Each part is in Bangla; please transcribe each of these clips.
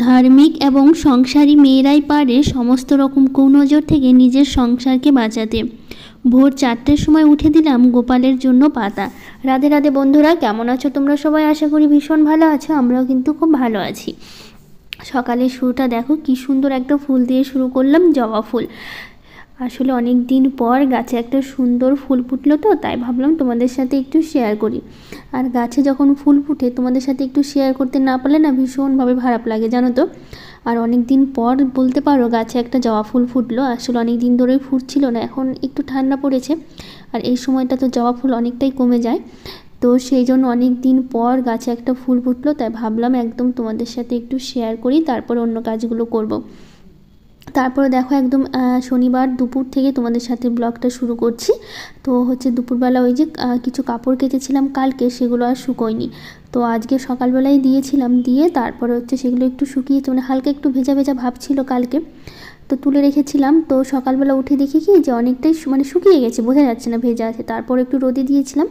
ধার্মিক এবং সংসারী মেয়েরাই পারে সমস্ত রকম কুনজর থেকে নিজের সংসারকে বাঁচাতে। ভোর 4টের সময় উঠে দিলাম গোপালের জন্য পাতা। রাধে রাধে বন্ধুরা, কেমন আছো তোমরা সবাই? আশা করি ভীষণ ভালো আছো। আমরাও কিন্তু খুব ভালো আছি। সকালের শুরুটা দেখো কি সুন্দর একটা ফুল দিয়ে শুরু করলাম, জবা ফুল। আসলে অনেক দিন পর গাছে একটা সুন্দর ফুল ফুটলো, তো তাই ভাবলাম তোমাদের সাথে একটু শেয়ার করি। আর গাছে যখন ফুল ফুটে তোমাদের সাথে একটু শেয়ার করতে না পারলে না ভীষণভাবে খারাপ লাগে, জানো তো। আর অনেক দিন পর বলতে পারো গাছে একটা জবা ফুল ফুটলো। আসলে অনেক দিন ধরেই ফুটছিল না, এখন একটু ঠান্ডা পড়েছে আর এই সময়টা তো জবা ফুল অনেকটাই কমে যায়। তো সেই জন্য অনেক দিন পর গাছে একটা ফুল ফুটলো, তাই ভাবলাম একদম তোমাদের সাথে একটু শেয়ার করি, তারপর অন্য কাজগুলো করব। তারপরে দেখো একদম শনিবার দুপুর থেকে তোমাদের সাথে ব্লগটা শুরু করছি। তো হচ্ছে দুপুরবেলা ওই যে কিছু কাপড় কেচেছিলাম কালকে, সেগুলো আর শুকোয়নি। তো আজকে সকালবেলায় দিয়েছিলাম, দিয়ে তারপরে হচ্ছে সেগুলো একটু শুকিয়েছে, মানে হালকা একটু ভেজা ভেজা ভাব ছিল কালকে, তো তুলে রেখেছিলাম। তো সকালবেলা উঠে দেখি কি যে অনেকটাই মানে শুকিয়ে গেছে, বোঝা যাচ্ছে না ভেজা আছে। তারপর একটু রোদে দিয়েছিলাম,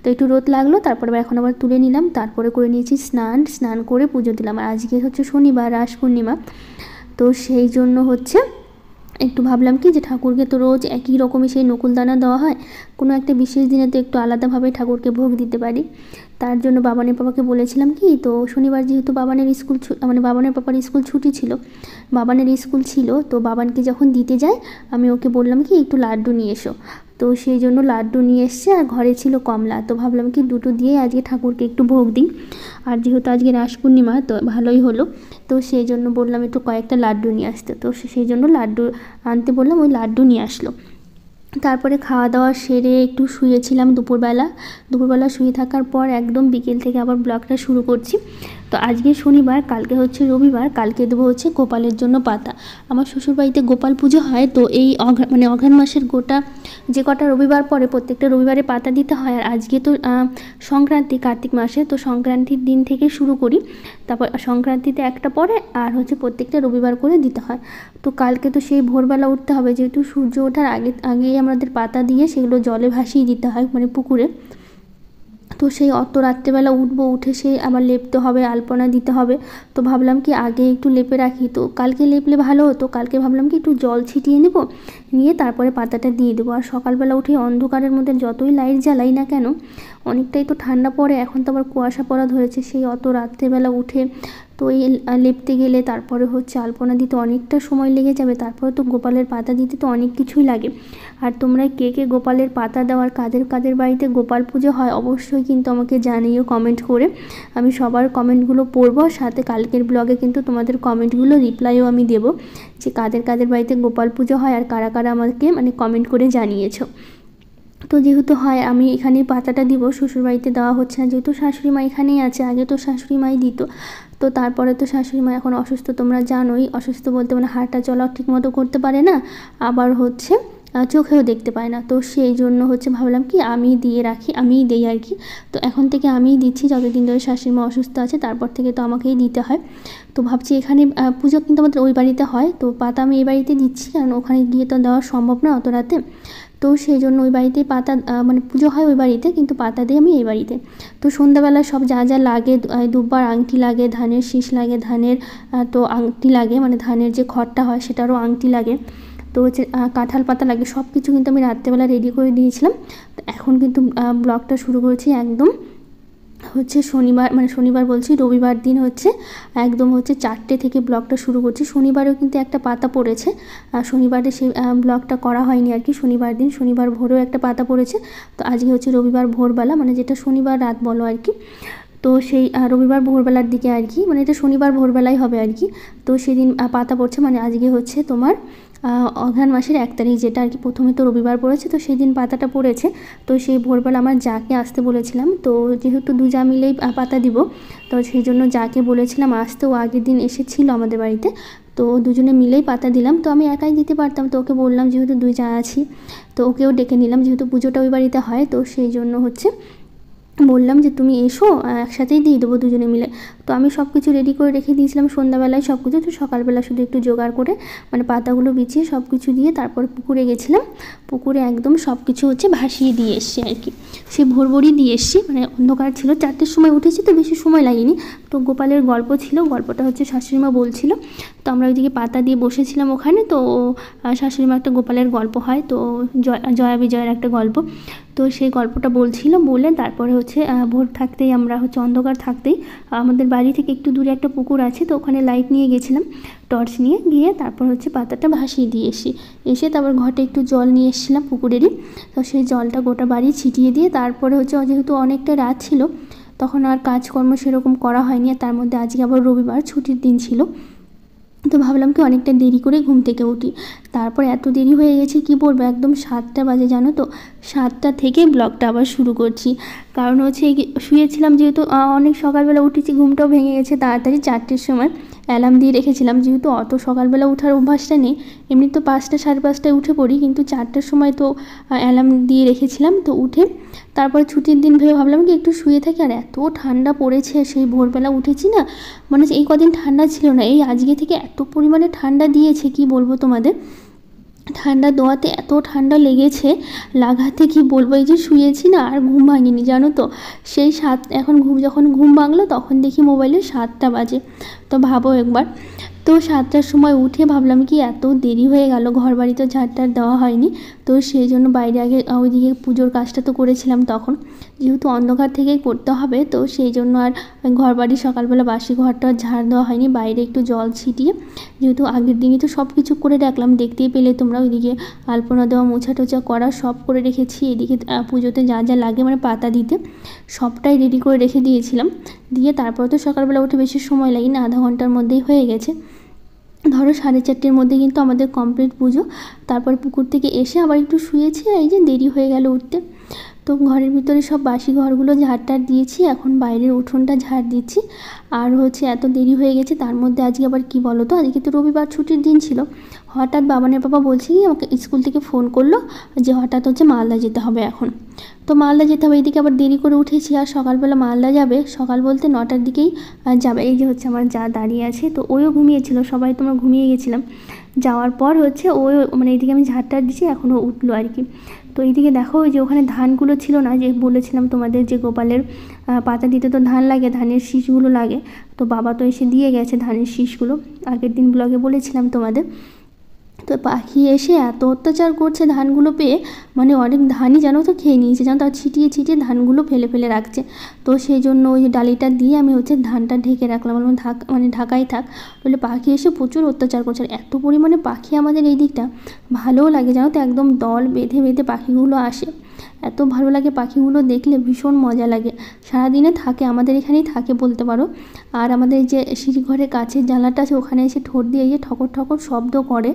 তো একটু রোদ লাগলো, তারপরে এখন আবার তুলে নিলাম। তারপরে করে নিয়েছি স্নান করে পুজো দিলাম। আর আজকে হচ্ছে শনিবার, রাস পূর্ণিমা, তো সেই জন্য হচ্ছে একটু ভাবলাম কি যে ঠাকুরকে তো রোজ একই রকমই সেই নকুলদানা দেওয়া হয়, কোনো একটা বিশেষ দিনে তো একটু আলাদাভাবে ঠাকুরকে ভোগ দিতে পারি। তার জন্য বাবানের পাপাকে বলেছিলাম কি, তো শনিবার যেহেতু বাবানের স্কুল মানে বাবানের পাপার স্কুল ছুটি ছিল, বাবানের স্কুল ছিল, তো বাবানকে যখন দিতে যায় আমি ওকে বললাম কি একটু লাড্ডু নিয়ে এসো। তো সেই জন্য লাড্ডু নিয়ে এসছে, আর ঘরে ছিল কমলা, তো ভাবলাম কি দুটো দিয়ে আজকে ঠাকুরকে একটু ভোগ দিই। আর যেহেতু আজকে রাস পূর্ণিমা তো ভালোই হলো, তো সেই জন্য বললাম একটু কয়েকটা লাড্ডু নিয়ে আসতে। তো সেই জন্য লাড্ডু আনতে বললাম, ওই লাড্ডু নিয়ে আসলো। তারপরে খাওয়া দাওয়া সেরে একটু শুয়েছিলাম দুপুরবেলা শুয়ে থাকার পর একদম বিকেল থেকে আবার ব্লগটা শুরু করছি। তো আজকে শনিবার, কালকে হচ্ছে রবিবার, কালকে দেবো হচ্ছে গোপালের জন্য পাতা। আমার শ্বশুরবাড়িতে গোপাল পুজো হয়, তো এই অঘ্রাণ মাসের গোটা যে কটা রবিবার পরে প্রত্যেকটা রবিবারে পাতা দিতে হয়। আর আজকে তো সংক্রান্তি, কার্তিক মাসে, তো সংক্রান্তির দিন থেকে শুরু করি, তারপর সংক্রান্তিতে একটা পরে, আর হচ্ছে প্রত্যেকটা রবিবার করে দিতে হয়। তো কালকে তো সেই ভোরবেলা উঠতে হবে, যেহেতু সূর্য ওঠার আগেই আমাদের পাতা দিয়ে সেগুলো জলে ভাসিয়ে দিতে হয়, মানে পুকুরে। তো সেই অত রাত্রেবেলা উঠবো, উঠে সেই আবার লেপতে হবে, আলপনা দিতে হবে। তো ভাবলাম কি আগে একটু লেপে রাখি, তো কালকে লেপলে ভালো হতো। কালকে ভাবলাম কি একটু জল ছিটিয়ে নেব, নিয়ে তারপরে পাতাটা দিয়ে দেবো। আর সকালবেলা উঠে অন্ধকারের মধ্যে যতই লাইট জ্বালাই না কেন, অনেকটাই তো ঠান্ডা পড়ে, এখন তো আবার কুয়াশা পড়া ধরেছে, সেই অত রাত্রেবেলা উঠে তো এই লেপতে গেলে তারপরে হচ্ছে আলপনা দিতে অনেকটা সময় লেগে যাবে, তারপরে তো গোপালের পাতা দিতে তো অনেক কিছুই লাগে। আর তোমরা কে কে গোপালের পাতা দেওয়ার কাদের বাড়িতে গোপাল পুজো হয় অবশ্যই কিন্তু আমাকে জানিও কমেন্ট করে। আমি সবার কমেন্টগুলো পড়বো, সাথে কালকের ব্লগে কিন্তু তোমাদের কমেন্টগুলো রিপ্লাইও আমি দেবো, যে কাদের বাড়িতে গোপাল পুজো হয় আর কারা কারা আমাকে মানে কমেন্ট করে জানিয়েছো। তো যেহেতু হয় আমি এখানেই পাতাটা দিব, শ্বশুরবাড়িতে দেওয়া হচ্ছে না, যেহেতু শাশুড়ি মা এখানেই আছে, আগে তো শাশুড়ি মাই দিত। তো তারপরে তো শাশুড়ি মা এখন অসুস্থ, তোমরা জানোই, অসুস্থ বলতে মানে হাঁটা চলা ঠিকমতো করতে পারে না, আবার হচ্ছে চোখেও দেখতে পায় না। তো সেই জন্য হচ্ছে ভাবলাম কি আমি দিয়ে রাখি, আমিই দিই আর কি। তো এখন থেকে আমিই দিচ্ছি, যতদিন ধরে শাশুড়ি মা অসুস্থ আছে তারপর থেকে তো আমাকেই দিতে হয়। তো ভাবছি এখানে পুজো কিন্তু আমাদের ওই বাড়িতে হয়, তো পাতা আমি এই বাড়িতে দিচ্ছি, কারণ ওখানে গিয়ে তো দেওয়া সম্ভব না অত রাতে। তো সেই জন্য ওই বাড়িতেই পাতা মানে পুজো হয় ওই বাড়িতে, কিন্তু পাতা দিই আমি এই বাড়িতে। তো সন্ধ্যাবেলা সব যা যা লাগে, দুব্বার আংটি লাগে, ধানের শীষ লাগে, ধানের তো আংটি লাগে, মানে ধানের যে খড়টা হয় সেটারও আংটি লাগে, তো হচ্ছে কাঁঠাল পাতা লাগে, সব কিছু কিন্তু আমি রাত্রেবেলা রেডি করে দিয়েছিলাম। তো এখন কিন্তু ব্লগটা শুরু করেছি একদম হচ্ছে শনিবার, মানে শনিবার বলছি রবিবার দিন হচ্ছে একদম হচ্ছে 4টে থেকে ব্লগটা শুরু করছি। শনিবারেও কিন্তু একটা পাতা পড়েছে, শনিবারে সেই ব্লগটা করা হয়নি আর কি। শনিবার দিন শনিবার ভোরেও একটা পাতা পড়েছে, তো আজকে হচ্ছে রবিবার ভোরবেলা, মানে যেটা শনিবার রাত বলো আর কি। তো সেই রবিবার ভোরবেলার দিকে আর কি, মানে এটা শনিবার ভোরবেলায় হবে আর কি। তো সেদিন পাতা পড়ছে, মানে আজকে হচ্ছে তোমার অঘ্রাণ মাসের 1 তারিখ, যেটা আর কি প্রথমে তো রবিবার পড়েছে, তো সেই দিন পাতাটা পড়েছে। তো সেই ভোরবেলা আমার যাকে আসতে বলেছিলাম, তো যেহেতু দু যা মিলেই পাতা দিব, তো সেই জন্য যাকে বলেছিলাম আসতে, ও আগের দিন এসেছিলো আমাদের বাড়িতে, তো দুজনে মিলেই পাতা দিলাম। তো আমি একাই দিতে পারতাম, তো ওকে বললাম যেহেতু দুই যা আছি, তো ওকেও ডেকে নিলাম, যেহেতু পুজোটা ওই বাড়িতে হয়, তো সেই জন্য হচ্ছে বললাম যে তুমি এসো, একসাথেই দিয়ে দেবো দুজনে মিলে। তো আমি সব কিছু রেডি করে রেখে দিয়েছিলাম সন্ধ্যাবেলায় সব কিছু। তো সকালবেলা শুধু একটু জোগাড় করে মানে পাতাগুলো বিছিয়ে সব কিছু দিয়ে তারপর পুকুরে গেছিলাম। পুকুরে একদম সব কিছু হচ্ছে ভাসিয়ে দিয়ে এসছি আর কি। সে ভোরই দিয়ে এসছি, মানে অন্ধকার ছিল, 4টের সময় উঠেছি, তো বেশি সময় লাগেনি। তো গোপালের গল্প ছিল, গল্পটা হচ্ছে শাশুড়িমা বলছিল। তো আমরা ওইদিকে পাতা দিয়ে বসেছিলাম ওখানে। তো শাশুড়িমা একটা গোপালের গল্প হয়, তো জয়া বিজয়ের একটা গল্প, তো সেই গল্পটা বলছিল। বলে তারপরে হচ্ছে ভোর থাকতেই আমরা হচ্ছে অন্ধকার থাকতেই আমাদের বাড়ি থেকে একটু দূরে একটা পুকুর আছে, তো ওখানে লাইট নিয়ে গেছিলাম, টর্চ নিয়ে গিয়ে তারপর হচ্ছে পাতাটা ভাসিয়ে দিয়ে এসে তারপর ঘটে একটু জল নিয়ে এসেছিলাম পুকুরেরই। তো সেই জলটা গোটা বাড়ি ছিটিয়ে দিয়ে তারপরে হচ্ছে যেহেতু অনেকটা রাত ছিল তখন আর কাজকর্ম সেরকম করা হয়নি। আর তার মধ্যে আজকে আবার রবিবার ছুটির দিন ছিল, তো ভাবলাম কি অনেকটা দেরি করে ঘুম থেকে উঠি। তারপর এত দেরি হয়ে গেছে কি বলবো, একদম 7টা বাজে জানো তো। 7টা থেকে ব্লগটা আবার শুরু করছি, কারণ হচ্ছে শুয়েছিলাম যেহেতু, অনেক সকালবেলা উঠেছি, ঘুমটাও ভেঙে গেছে তাড়াতাড়ি 4টের সময় অ্যালার্ম দিয়ে রেখেছিলাম। যেহেতু অত সকালবেলা ওঠার অভ্যাসটা নেই, এমনি তো 5টা সাড়ে 5টায় উঠে পড়ি, কিন্তু 4টের সময় তো অ্যালার্ম দিয়ে রেখেছিলাম। তো উঠে তারপরে ছুটির দিন ভেবে ভাবলাম কি একটু শুয়ে থাকি। আর এত ঠান্ডা পড়েছে, সেই ভোরবেলা উঠেছি না, মানে এই কদিন ঠান্ডা ছিল না, এই আজকে থেকে এত পরিমাণে ঠান্ডা দিয়েছে কি বলবো তোমাদের। ঠান্ডা দোয়াতে এত ঠান্ডা লেগেছে, লাগাতে কি বলবো। এই যে শুয়েছি না আর ঘুম ভাঙিনি জানো তো। সেই এখন যখন ঘুম ভাঙলো তখন দেখি মোবাইলে 7টা বাজে। তো ভাবো একবার। তো 7টার সময় উঠে ভাবলাম কি এত দেরি হয়ে গেল, ঘর বাড়ি তো ঝাড়টার দেওয়া হয়নি। তো সেই জন্য বাইরে আগে ওইদিকে পুজোর কাজটা তো করেছিলাম তখন, যেহেতু অন্ধকার থেকেই করতে হবে, তো সেই জন্য আর ঘর বাড়ি সকালবেলা বাসি ঘরটা ঝাড় দেওয়া হয়নি। বাইরে একটু জল ছিটিয়ে, যেহেতু আগের দিনই তো সব কিছু করে রাখলাম, দেখতেই পেলে তোমরা। ওইদিকে আলপনা দেওয়া, মোছা টোছা করা সব করে রেখেছি। এদিকে পুজোতে যা যা লাগে মানে পাতা দিতে সবটাই রেডি করে রেখে দিয়েছিলাম। দিয়ে তারপর তো সকালবেলা উঠে বেশি সময় লাগেনি, আধা ঘন্টার মধ্যেই হয়ে গেছে। ধরো 4:30-এর মধ্যে কিন্তু আমাদের কমপ্লিট পুজো। তারপর পুকুর থেকে এসে আবার একটু শুয়েছি, এই যে দেরি হয়ে গেল উঠতে। তো ঘরের ভিতরে সব বাসি ঘরগুলো ঝাড়টার দিয়েছি, এখন বাইরের উঠোনটা ঝাড় দিচ্ছি। আর হচ্ছে এত দেরি হয়ে গেছে, তার মধ্যে আজকে আবার কি বলো তো, আজকে তো রবিবার ছুটির দিন ছিল। হঠাৎ বাবানের বাবা বলছে কি আমাকে স্কুল থেকে ফোন করলো যে হঠাৎ হচ্ছে মালদা যেতে হবে এখন। তো মালদা যেতে হবে, এদিকে আবার দেরি করে উঠেছি, আর সকালবেলা মালদা যাবে, সকাল বলতে 9টার দিকেই যাবে। এই যে হচ্ছে আমার যা দাঁড়িয়ে আছে, তো ওইও ঘুমিয়েছিল, সবাই তোমরা ঘুমিয়ে গেছিলাম। যাওয়ার পর হচ্ছে ও মানে এইদিকে আমি ঝাড়টা দিচ্ছি, এখনও উঠলো আর কি। তো এইদিকে দেখো ওই যে ওখানে ধানগুলো ছিল না, যে বলেছিলাম তোমাদের যে গোপালের পাতা দিতে তো ধান লাগে, ধানের শীষগুলো লাগে। তো বাবা তো এসে দিয়ে গেছে ধানের শীষগুলো, আগের দিন ব্লগে বলেছিলাম তোমাদের। তো পাখি এসে এত অত্যাচার করছে ধানগুলো পেয়ে, মানে অনেক ধানই জানো তো খেয়ে নিয়েছে জানো, তার ছিটিয়ে ছিটিয়ে ধানগুলো ফেলে ফেলে রাখছে। তো সেই জন্য ওই ডালিটা দিয়ে আমি হচ্ছে ধানটা ঢেকে রাখলাম, মানে ঢাকাই থাক, বলে পাখি এসে প্রচুর অত্যাচার করছে। আর এত পরিমাণে পাখি আমাদের এই দিকটা, ভালোও লাগে জানো তো, একদম দল বেঁধে বেঁধে পাখিগুলো আসে। এত ভালো লাগে পাখিগুলো দেখলে, ভীষণ মজা লাগে। সারাদিনে থাকে আমাদের এখানেই থাকে বলতে পারো। আর আমাদের যে সিঁড়িঘরের কাছের জানলাটা আছে ওখানে এসে ঠোঁট দিয়ে এই যে ঠকর ঠকর শব্দ করে,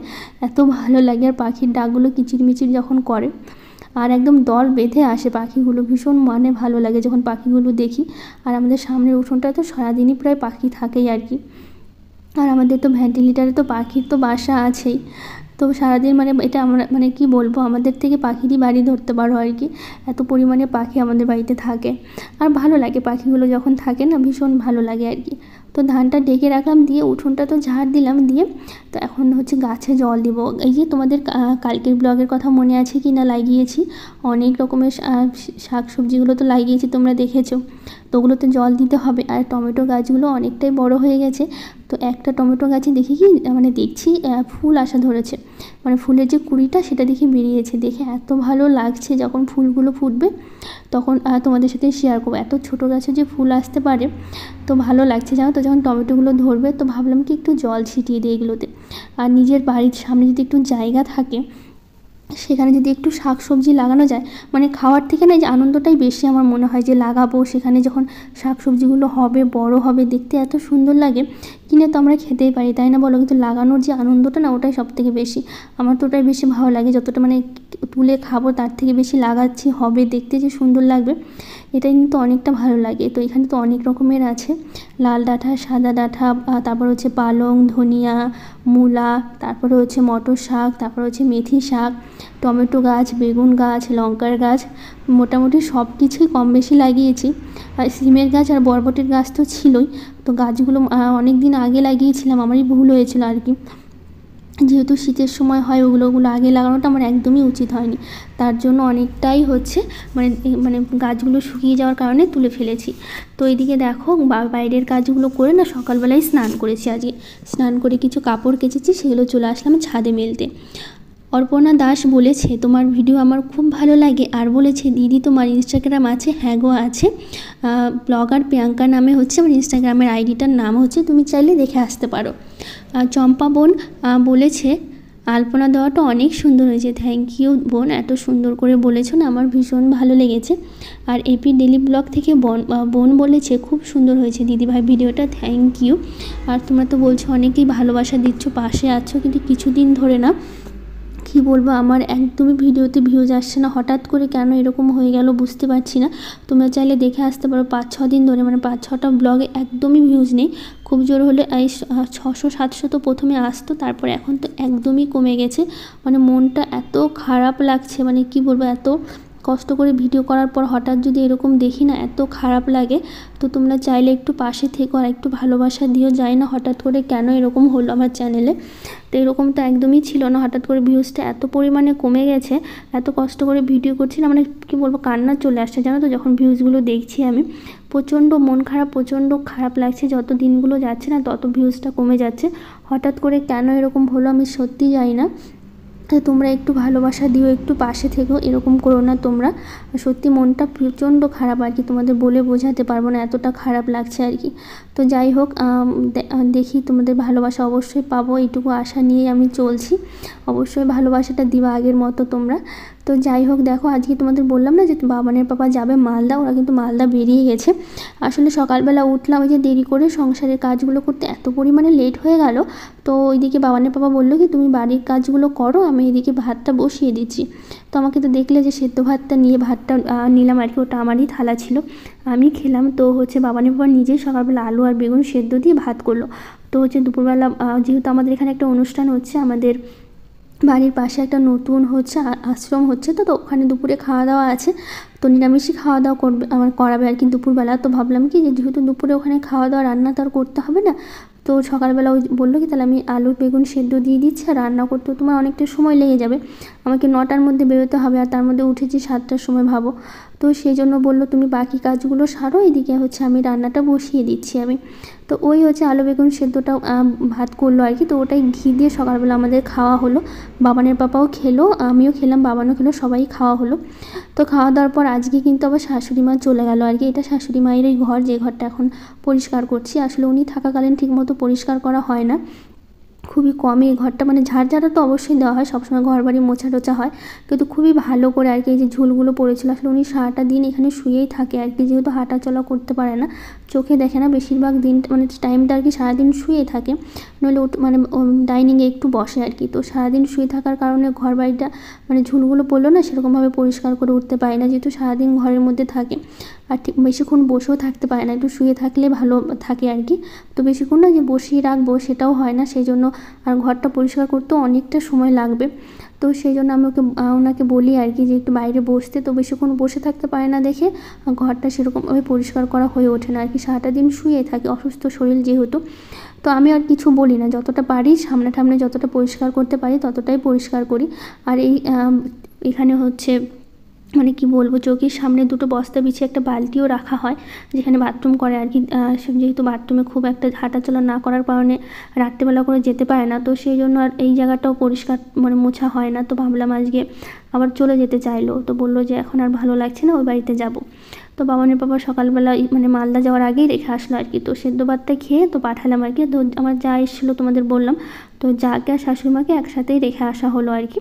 এত ভালো লাগে। আর পাখির ডাকগুলো কিচিরমিচির যখন করে, আর একদম দল বেঁধে আসে পাখিগুলো, ভীষণ মানে ভালো লাগে যখন পাখিগুলো দেখি। আর আমাদের সামনের উঠোনটা তো সারাদিনই প্রায় পাখি থাকেই আর কি। আর আমাদের তো ভেন্টিলেটারে তো পাখির তো বাসা আছেই। তো সারাদিন মানে এটা আমরা মানে কি বলবো, আমাদের থেকে পাখিরই বাড়ি ধরতে পারো আর কি, এত পরিমাণে পাখি আমাদের বাড়িতে থাকে। আর ভালো লাগে পাখিগুলো যখন থাকে না, ভীষণ ভালো লাগে আর কি। তো ধানটা ডেকে রাখলাম, দিয়ে উঠোনটা তো ঝাড় দিলাম, দিয়ে তো এখন হচ্ছে গাছে জল দিব। এই যে তোমাদের কালকের ব্লগের কথা মনে আছে কি না, লাগিয়েছি অনেক রকমের শাক সবজিগুলো তো লাগিয়েছি, তোমরা দেখেছো। তো ওগুলোতে জল দিতে হবে। আর টমেটো গাছগুলো অনেকটাই বড় হয়ে গেছে। তো একটা টমেটো গাছে দেখি কি মানে দেখছি ফুল আসা ধরেছে, মানে ফুলের যে কুঁড়িটা সেটা দেখে বেরিয়েছে। দেখে এত ভালো লাগছে, যখন ফুলগুলো ফুটবে তখন তোমাদের সাথে শেয়ার করবো। এত ছোটো গাছে যে ফুল আসতে পারে, তো ভালো লাগছে জানো তো। যখন টমেটোগুলো ধরবে তো ভাবলাম কি একটু জল ছিটিয়ে দিই এগুলোতে। আর নিজের বাড়ির সামনে যদি একটু জায়গা থাকে, সেখানে যদি একটু শাক সবজি লাগানো যায়, মানে খাওয়ার থেকে না, যে আনন্দটাই বেশি আমার মনে হয়, যে লাগাবো সেখানে যখন শাক সবজিগুলো হবে, বড় হবে, দেখতে এত সুন্দর লাগে। কিনে তো আমরা খেতেই পারি তাই না বলো, কিন্তু লাগানোর যে আনন্দটা না, ওটাই সব থেকে বেশি। আমার তো ওটাই বেশি ভালো লাগে, যতটা মানে তুলে খাবো তার থেকে বেশি লাগাচ্ছি, হবে দেখতে যে সুন্দর লাগবে, এটা কিন্তু অনেকটা ভালো লাগে। তো এখানে তো অনেক রকমের আছে, লাল ডাঁটা, সাদা ডাঁটা, তারপর হচ্ছে পালং, ধনিয়া, মূলা, তারপরে হচ্ছে মটর শাক, তারপর হচ্ছে মেথি শাক, টমেটো গাছ, বেগুন গাছ, লঙ্কার গাছ, মোটামুটি সব কিছুই কম বেশি লাগিয়েছি। আর সিমের গাছ আর বরবটির গাছ তো ছিলই। তো গাছগুলো অনেক দিন আগে লাগিয়েছিলাম, আমারই ভুল হয়েছিল আর কি, যেহেতু শীতের সময় হয় ওগুলো আগে লাগানোটা আমার একদমই উচিত হয়নি, তার জন্য অনেকটাই হচ্ছে মানে গাছগুলো শুকিয়ে যাওয়ার কারণে তুলে ফেলেছি। তো এইদিকে দেখো বাইরের কাজগুলো করে না সকালবেলায় স্নান করেছি, আজকে স্নান করে কিছু কাপড় কেচেছি, সেগুলো চলে আসলাম ছাদে মেলতে। অর্পণা দাস বলেছে তোমার ভিডিও আমার খুব ভালো লাগে, আর বলেছে দিদি তোমার ইনস্টাগ্রাম আছে? হ্যাঁ গো আছে, ব্লগার প্রিয়াঙ্কা নামে হচ্ছে আমার ইনস্টাগ্রামের আইডিটার নাম হচ্ছে, তুমি চাইলে দেখে আসতে পারো। চম্পা বোন বলেছে আলপনা দেওয়াটা অনেক সুন্দর হয়েছে। থ্যাংক ইউ বোন, এত সুন্দর করে বলেছো না, আমার ভীষণ ভালো লেগেছে। আর এপি ডেলি ব্লগ থেকে বোন বলেছে খুব সুন্দর হয়েছে দিদিভাই ভিডিওটা, থ্যাংক ইউ। আর তোমরা তো বলছো অনেকেই ভালোবাসা দিচ্ছ, পাশে আছো, কিন্তু কিছুদিন ধরে না কী বলবো আমার একদমই ভিডিওতে ভিউজ আসছে না, হঠাৎ করে কেন এরকম হয়ে গেল বুঝতে পারছি না। তোমরা চাইলে দেখে আসতে পারো, 5-6 দিন ধরে মানে 5-6টা ব্লগে একদমই ভিউজ নেই, খুব জোর হলে এই 600-700 তো প্রথমে আসতো, তারপরে এখন তো একদমই কমে গেছে। মানে মনটা এত খারাপ লাগছে, মানে কি বলবো, এত কষ্ট করে ভিডিও করার পর হঠাৎ যদি এরকম দেখি না এত খারাপ লাগে। তো তোমরা চাইলে একটু পাশে থেকো আর একটু ভালোবাসা দিও, যাই না হঠাৎ করে কেন এরকম হলো আমার চ্যানেলে। তো এরকম তো একদমই ছিল না, হঠাৎ করে ভিউজটা এত পরিমাণে কমে গেছে, এত কষ্ট করে ভিডিও করছি না, মানে কী বলবো কান্না চলে আসছে জানো তো যখন ভিউজগুলো দেখছি আমি, প্রচণ্ড মন খারাপ, প্রচণ্ড খারাপ লাগছে, যত দিনগুলো যাচ্ছে না তত ভিউজটা কমে যাচ্ছে। হঠাৎ করে কেন এরকম হলো আমি সত্যি জানি না। তোমরা একটু ভালোবাসা দিও, একটু পাশে থেকো, এরকম করো না তোমরা, সত্যি মনটা প্রচণ্ড খারাপ আর কি, তোমাদের বলে বোঝাতে পারবো না এতটা খারাপ লাগছে আর কি। তো যাই হোক, দেখি তোমাদের ভালোবাসা অবশ্যই পাবো, এইটুকু আশা নিয়ে আমি চলছি, অবশ্যই ভালোবাসাটা দিবা আগের মতো তোমরা। তো যাই হোক দেখো, আজকে তোমাদের বললাম না যে বাবানের পাপা যাবে মালদা, ওরা কিন্তু মালদা বেরিয়ে গেছে। আসলে সকালবেলা উঠলাম ওই যে দেরি করে, সংসারের কাজগুলো করতে এত পরিমাণে লেট হয়ে গেল। তো ওইদিকে বাবানের পাপা বললো কি তুমি বাড়ির কাজগুলো করো, আমি এদিকে ভাতটা বসিয়ে দিচ্ছি। তো আমাকে তো দেখলে যে সেদ্ধ ভাতটা নিয়ে ভাতটা নিলাম আর কি, ওটা আমারই থালা ছিল, আমি খেলাম। তো হচ্ছে বাবানের পাপা নিজেই সকালবেলা আলু আর বেগুন সেদ্ধ দিয়ে ভাত করলো। তো হচ্ছে দুপুরবেলা যেহেতু আমাদের এখানে একটা অনুষ্ঠান হচ্ছে, আমাদের বাড়ির পাশে একটা নতুন হচ্ছে আশ্রম হচ্ছে, তো ওখানে দুপুরে খাওয়া দাওয়া আছে, তো নিরামিষই খাওয়া দাওয়া করাবে আর কি দুপুরবেলা। তো ভাবলাম কি যে যেহেতু দুপুরে ওখানে খাওয়া দাওয়া রান্না তো আর করতে হবে না, তো সকালবেলা ওই বললো কি তাহলে আমি আলু বেগুন সেদ্ধ দিয়ে দিচ্ছি, আর রান্না করতেও তোমার অনেকটা সময় লেগে যাবে, আমাকে 9টার মধ্যে বেরোতে হবে, আর তার মধ্যে উঠেছি 7টার সময় ভাবো। তো সেই জন্য বললো তুমি বাকি কাজগুলো সারো, এদিকে হচ্ছে আমি রান্নাটা বসিয়ে দিচ্ছি আমি। তো ওই হচ্ছে আলু বেগুন সেদ্ধটা ভাত করলো আর কি, তো ওটাই ঘি দিয়ে সকালবেলা আমাদের খাওয়া হলো, বাবানের পাপাও খেলো, আমিও খেলাম, বাবানও খেলো, সবাই খাওয়া হলো। তো খাওয়া দাওয়ার পর আজকে কিন্তু আবার শাশুড়ি মা চলে গেল আর কি, এটা শাশুড়ি মায়েরই ঘর, যে ঘরটা এখন পরিষ্কার করছি। আসলে উনি থাকাকালীন ঠিকমতো পরিষ্কার করা হয় না, খুবই কমই এই ঘরটা, মানে ঝাড়ঝাড়া তো অবশ্যই দেওয়া হয়, সবসময় ঘর বাড়ি মোছা টোছা হয়, কিন্তু খুবই ভালো করে আর কি। এই যে ঝুলগুলো পড়েছিল, আসলে উনি সারাটা দিন এখানে শুয়েই থাকে আর কি, যেহেতু হাঁটা চলা করতে পারে না, চোখে দেখে না, বেশিরভাগ দিন মানে টাইমটা আর কি সারাদিন শুয়ে থাকে, নইলে মানে ডাইনিংয়ে একটু বসে আর কি। তো সারাদিন শুয়ে থাকার কারণে ঘর বাড়িটা মানে ঝুলগুলো পড়লো না, সেরকমভাবে পরিষ্কার করে উঠতে পারে না, যেহেতু সারাদিন ঘরের মধ্যে থাকে, আর ঠিক বেশিক্ষণ বসেও থাকতে পারে না, একটু শুয়ে থাকলে ভালো থাকে আর কি। তো বেশিক্ষণ না যে বসিয়ে রাখবো সেটাও হয় না, সেই জন্য আর ঘরটা পরিষ্কার করতেও অনেকটা সময় লাগবে। তো সেই জন্য আমি ওনাকে বলি আর কি যে একটু বাইরে বসতে, তো বেশিক্ষণ বসে থাকতে পারে না দেখে ঘরটা সেরকমভাবে পরিষ্কার করা হয়ে ওঠে না আর কি, সারাটা দিন শুয়ে থাকে, অসুস্থ শরীর যেহেতু। তো আমি আর কিছু বলি না, যতটা পারি সামনে যতটা পরিষ্কার করতে পারি ততটাই পরিষ্কার করি। আর এখানে হচ্ছে মানে কি বলবো, চৌকির সামনে দুটো বস্তা বিছিয়ে একটা বালতিও রাখা হয়, যেখানে বাথরুম করে আর কি, যেহেতু বাথরুমে খুব একটা হাঁটাচলা না করার কারণে রাত্রেবেলা করে যেতে পারে না, তো সেই জন্য আর এই জায়গাটাও পরিষ্কার মানে মোছা হয় না। তো ভাবলাম আজকে আবার চলে যেতে চাইলো, তো বললো যে এখন আর ভালো লাগছে না, ওই বাড়িতে যাব। তো বাবানের বাবা সকালবেলা মানে মালদা যাওয়ার আগেই রেখে আসলো আর কি, তো সেদ্ধ ভাতটা খেয়ে তো পাঠালাম আর কি। তো আমার যা এসেছিলো তোমাদের বললাম, তো যাকে আর শাশুড়িমাকে একসাথেই রেখে আসা হলো আর কি।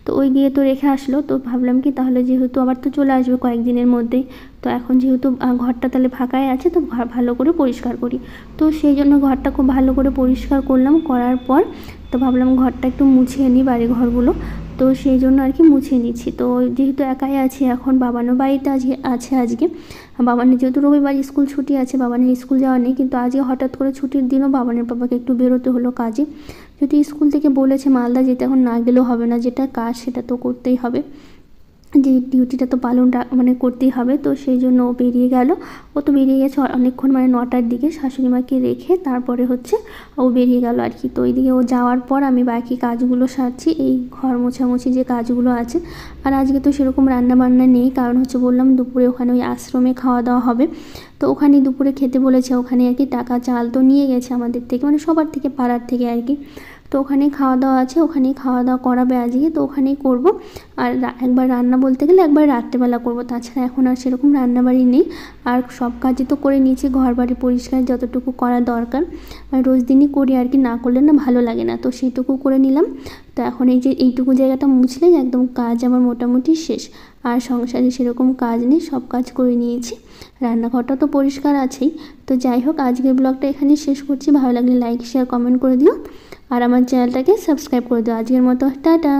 তো ওই গিয়ে তো রেখে আসলো, তো ভাবলাম কি তাহলে যেহেতু আবার তো চলে আসবে কয়েকদিনের মধ্যেই, তো এখন যেহেতু ঘরটা তাহলে ফাঁকাই আছে, তো ভালো করে পরিষ্কার করি। তো সেই জন্য ঘরটা খুব ভালো করে পরিষ্কার করলাম, করার পর তো ভাবলাম ঘরটা একটু মুছিয়ে নিই, বাড়ি ঘরগুলো। তো তো সেই জন্য আর কি মুছে নিচ্ছি। তো যেহেতু একাই আছি এখন, বাবানও বাড়িতে আজকে বাবানের যেহেতু রবিবার স্কুল ছুটি আছে, বাবানের স্কুল যাওয়া নেই, কিন্তু আজকে হঠাৎ করে ছুটির দিনও বাবানের বাবাকে একটু বেরোতে হলো কাজে। যদি স্কুল থেকে বলেছে মালদা যেতে, এখন না গেলেও হবে না, যেটা কাজ সেটা তো করতেই হবে, যে ডিউটিটা তো মানে করতেই হবে। তো সেই জন্য ও বেরিয়ে গেল। ও তো বেরিয়ে গেছে অনেকক্ষণ, মানে 9টার দিকে শাশুড়ি মাকে রেখে তারপরে হচ্ছে ও বেরিয়ে গেল আর কি। তো ওইদিকে ও যাওয়ার পর আমি বাকি কাজগুলো সারছি, এই ঘর মোছামুছি যে কাজগুলো আছে। আর আজকে তো সেরকম রান্নাবান্না নেই, কারণ হচ্ছে বললাম দুপুরে ওখানে ওই আশ্রমে খাওয়া দাওয়া হবে। তো ওখানেই দুপুরে খেতে বলেছে, ওখানে আর কি টাকা চাল তো নিয়ে গেছে আমাদের থেকে, মানে সবার থেকে, পাড়ার থেকে আর কি। তো ওখানেই খাওয়া দাওয়া আছে, ওখানেই খাওয়া দাওয়া করাবে আজকে, তো ওখানেই করব। আর একবার রান্না বলতে গেলে একবার রাত্রেবেলা করব, তাছাড়া এখন আর সেরকম রান্নাবাড়ি নেই। আর সব কাজই তো করে নিয়েছি, ঘর বাড়ি পরিষ্কার যতটুকু করা দরকার, রোজ দিনই করি আর কি, না করলে না ভালো লাগে না, তো সেইটুকু করে নিলাম। তো এখন এই যে এইটুকু জায়গাটা মুছলেই একদম কাজ আমার মোটামুটি শেষ। আর সংসারে সেরকম কাজ নেই, সব কাজ করে নিয়েছি। রান্নাঘরটা তো পরিষ্কার আছেই। তো যাই হোক, আজকের ব্লগটা এখানেই শেষ করছি। ভালো লাগলে লাইক শেয়ার কমেন্ট করে দিও, আর আমার চ্যানেলটাকে সাবস্ক্রাইব করে দিও। আজকের মতো টাটা।